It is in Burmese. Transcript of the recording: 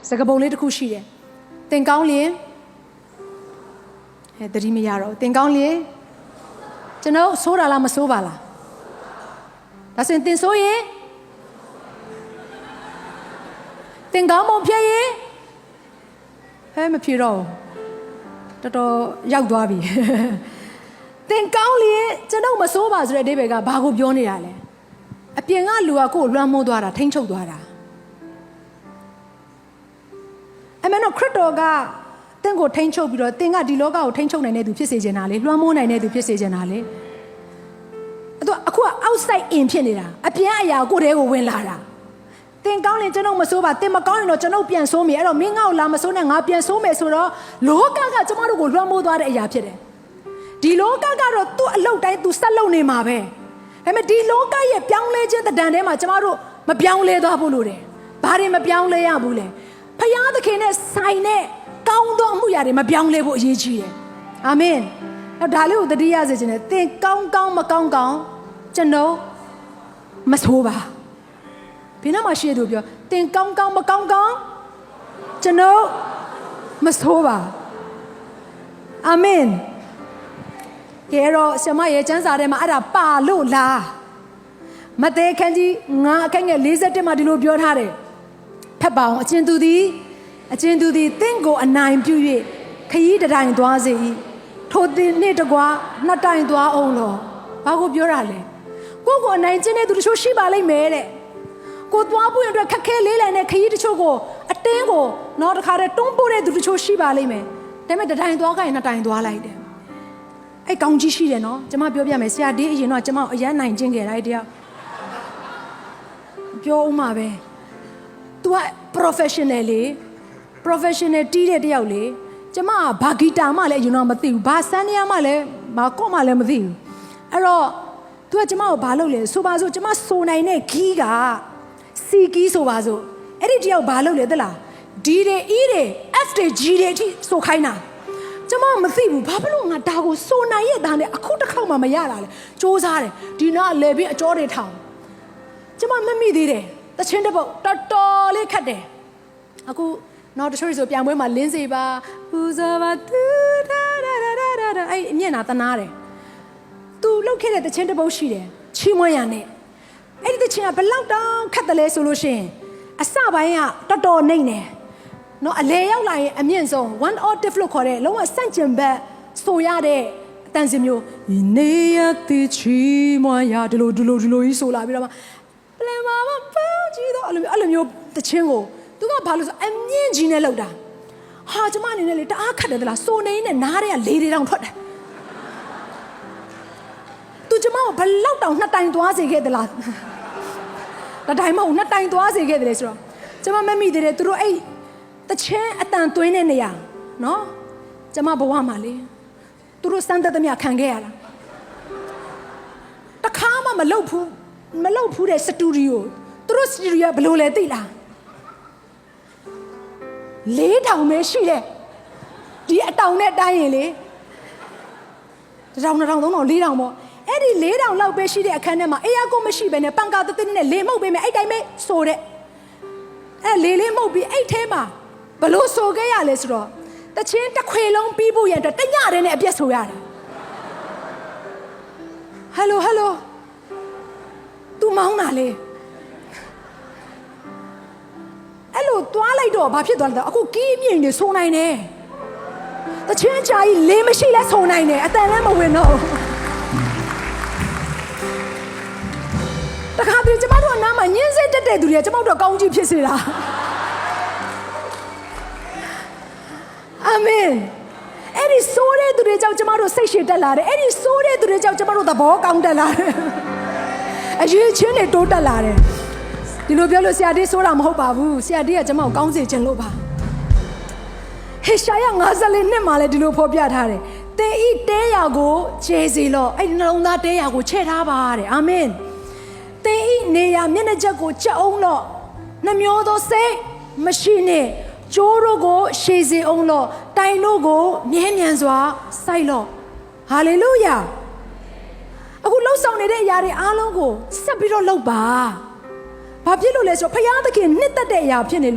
စကားပုံလေးတစ်ခုရှိတယ်သင်ကောင်းလျင်တတိမရတော့သင်ကောင်းလျင်ကျွန်တော်ဆိုးတာလားမဆိုးပါလားဒါဆိုရင်သင်ဆိုးရင်သင်ကောင်းမဖြစ်ရင်မဖြစ်တော့တော်တော်ရောက်သွားပြီသင်ကောင်းလျင်ကျွန်တော်မဆိုးပါဆိုတဲ့အဓိပ္ပာယ်ကဘာကိုပြောနေတာလဲအပြင်ကလူကကိုယ်လွှမ်းမိုးသွားတာထိမ့်ချုပ်သွားတာအမှန်တော့ခရစ်တော်ကသင်ကိုထိမ့်ချုပ်ပြီးတော့သင်ကဒီလောကကိုထိမ့်ချုပ်နိုင်တဲ့သူဖြစ်စေချင်တာလေလွှမ်းမိုးနိုင်တဲ့သူဖြစ်စေချင်တာလေအခုက outside in ဖြစ်နေတာအပြင်အရာကိုယ်တည်းကိုဝင်လာတာသင်ကောင်းရင်ကျွန်တော်မဆိုးပါသင်မကောင်းရင်တော့ကျွန်တော်ပြန်ဆိုးမယ်အဲ့တော့မင်းငါ့ကိုလာမဆိုးနဲ့ငါပြန်ဆိုးမယ်ဆိုတော့လောကကကျွန်တော်တို့ကိုလွှမ်းမိုးသွားတဲ့အရာဖြစ်တယ်ဒီလောကကတော့သူ့အလုပ်တိုင်းသူဆက်လုပ်နေမှာပဲဒါပေမဲ့ဒီလောကရဲ့ပြောင်းလဲခြင်းတဏ္ဍာန်ထဲမှာကျွန်တော်တို့မပြောင်းလဲသွားဖို့လိုတယ်ဘာတွေမပြောင်းလဲရဘူးလဲဖခင်သခင်နဲ့ဆိုင်နဲ့ကောင်းသောအမှုရာတွေမပြောင်းလဲဖို့အရေးကြီးတယ်အာမင်ဒါလေးကိုသတိရစေချင်တယ်သင်ကောင်းကောင်းမကောင်းကောင်းကျွန်တော်မဆိုးပါဘယ်နှမှာရှိရသူပြောသင်ကောင်းကောင်းမကောင်းကောင်းကျွန်တော်မဆိုးပါအာမင်ကဲတော့ဆရာမရဲ့ကျမ်းစာထဲမှာအဲ့ဒါပါလို့လားမဿဲခန်းကြီး9အခန်းငယ်41မှာဒီလိုပြောထားတယ်ဖတ်ပါအောင်အကျဉ်သူသည်သင်ကိုအနိုင်ပြု၍ခရီးတတိုင်သွားစေ၏ထိုသင်နှင့်တကွာနှစ်တိုင်သွားအောင်လို့ဘာကိုပြောတာလဲကိုကိုအနိုင်ကျင့်တဲ့သူတချို့ရှိပါလိမ့်မယ်တဲ့ကိုသွားဖို့အတွက်ခက်ခဲလေးလံတဲ့ခရီးတချို့ကိုအတင်းကိုတော့တခါတည်းတွန်းပို့တဲ့သူတချို့ရှိပါလိမ့်မယ်ဒါပေမဲ့တတိုင်သွားခိုင်းနှစ်တိုင်သွားလိုက်တယ်အဲ့ကောင်းကြီးရှိတယ်နော်ကျမပြောပြမယ်ဆရာဒီအရင်တော့ကျမအရန်နိုင်ကျင့်ခဲ့လိုက်တရားပြောဦးမှာပဲ तू က professional တီးတဲ့တယောက်လေကျမကဘာဂီတာမှလည်းအရင်တော့မသိဘူးဘာစန်းနေရမှလည်းဘာကော့မှလည်းမသိဘူးအဲ့တော့ तू ကကျမကိုဘာလုပ်လဲဆိုပါစို့ကျမဆိုနိုင်တဲ့ခီးကစီကီးဆိုပါစို့အဲ့ဒီတယောက်ဘာလုပ်လဲသလားဒီတွေ E တွေ F တွေ G တွေအထိဆိုခိုင်းတာကျမမသိဘူးဘာဖြစ်လို့ငါဒါကိုဆိုနိုင်ရဲ့သားနဲ့အခုတစ်ခေါက်မှမရတာလဲစူးစားတယ်ဒီနားလေပြီးအကြောတွေထောင်ကျမမမိသေးတယ်တချင်းတစ်ပုတ်တော်တော်လေးခတ်တယ်အခုနောက်တချို့ဆိုပြန်ပွဲမှာလင်းစေပါပူဇော်ပါတူဒါအဲ့အမျက်နာတနာတယ်သူလှုပ်ခဲ့တဲ့တချင်းတစ်ပုတ်ရှိတယ်ချီးမွမ်းရနဲ့အဲ့ဒီတချင်းကဘလောက်တောင်ခတ်တယ်လဲဆိုလို့ရှိရင်အစပိုင်းကတော်တော်နှိမ့်တယ်နော်အလဲရောက်လာရင်အမြင့်ဆုံး one octave လို့ခေါ်တဲ့လုံးဝစန့်ကျင်ဘက်ဆိုရတဲ့အတန်စင်မျိုးနေရတဲ့ချီးမွမ်းရဒီလိုကြီးဆိုလာပြီးတော့မှပလင်မာမပေါင်းကြည့်တော့အဲ့လိုမျိုးတချင်းကိုသူကဘာလို့ဆိုအမြင့်ကြီးနဲ့လောက်တာဟာကျမအနေနဲ့လေတအားခတ်တယ်သလားစိုးနေနဲ့နားတွေကလေတွေတောင်ထွက်တယ်သူကျမကိုဘလောက်တောင်နှစ်တိုင်သွားစေခဲ့သလားတတိုင်မဟုတ်နှစ်တိုင်သွားစေခဲ့တယ်ဆိုတော့ကျမမမိသေးတယ်သူတို့အဲ့တချင်းအတန်သွင်းတဲ့နေရာနော်ကျမဘဝမှာလေသူတို့စမ်းသက်သမျှခံခဲ့ရတာတခါမှမလုပ်ဘူးတဲ့စတူဒီယိုသူတို့စတူဒီယိုဘယ်လိုလဲသိလား4000ပဲရှိတယ်ဒီအတောင်နဲ့တိုင်းရင်လေ1000 2000 3000 4000ပေါ့အဲ့ဒီ4000လောက်ပဲရှိတဲ့အခန်းထဲမှာအေးရကိုမရှိဘဲနဲ့ပန်ကာတသိနဲ့လေမှုတ်ပေးမယ်အဲ့တိုင်းပဲဆိုတဲ့အဲ့လေမှုတ်ပြီးအဲ့ထဲမှာဘလို့ဆိုခဲ့ရလဲဆိုတော့တချင်းတစ်ခွေလုံးပြီးဖို့ရတဲ့တညတည်းနဲ့အပြက်ဆိုရတယ်ဟယ်လို तू မောင်းတာလေအဲ့လိုတွားလိုက်တော့ဘာဖြစ်သွားလဲအခုကီးမြင့်နေဆိုနိုင်တယ်တချင်းချာကြီးလေးမရှိလဲဆိုနိုင်တယ်အတန်လည်းမဝင်တော့တခါတည်းကျမတို့ကနားမှာညင်းစိတ်တက်တဲ့သူတွေကကျမတို့ကောင်းကြီးဖြစ်စေတာအာမင်အဲ့ဒီဆိုးတဲ့သူတွေကြောင့်ကျမတို့စိတ်ရှည်တက်လာတယ်အဲ့ဒီဆိုးတဲ့သူတွေကြောင့်ကျမတို့သဘောကောင်းတက်လာတယ်အရေးချင်းတွေတိုးတက်လာတယ်ဒီလိုပြောလို့ဆရာဒီဆိုတာမဟုတ်ပါဘူးဆရာဒီကကျမကိုကောင်းစေခြင်းလို့ပါဟေရှာယ54နှစ်မှာလည်းဒီလိုဖော်ပြထားတယ်သင်ဤတဲရာကိုခြေစီလို့အဲ့ဒီနှလုံးသားတဲရာကိုချဲ့ထားပါတဲ့အာမင်သင်ဤနေရာမျက်နှာချက်ကိုချက်အောင်လို့နှမျောသောစိတ်မရှိနဲ့ကျိုးတို့ကိုရှေစီအောင်လို့တိုင်တို့ကိုမြဲမြံစွာစိုက်လို့ဟာလေလုယာအခုလှုပ်ဆောင်နေတဲ့အရာတွေအားလုံးကိုဆက်ပြီးတော့လုပ်ပါဘာဖြစ်လို့လဲဆိုတော့ဖခင်သခင်နှစ်သက်တဲ့အရာဖြစ်နေ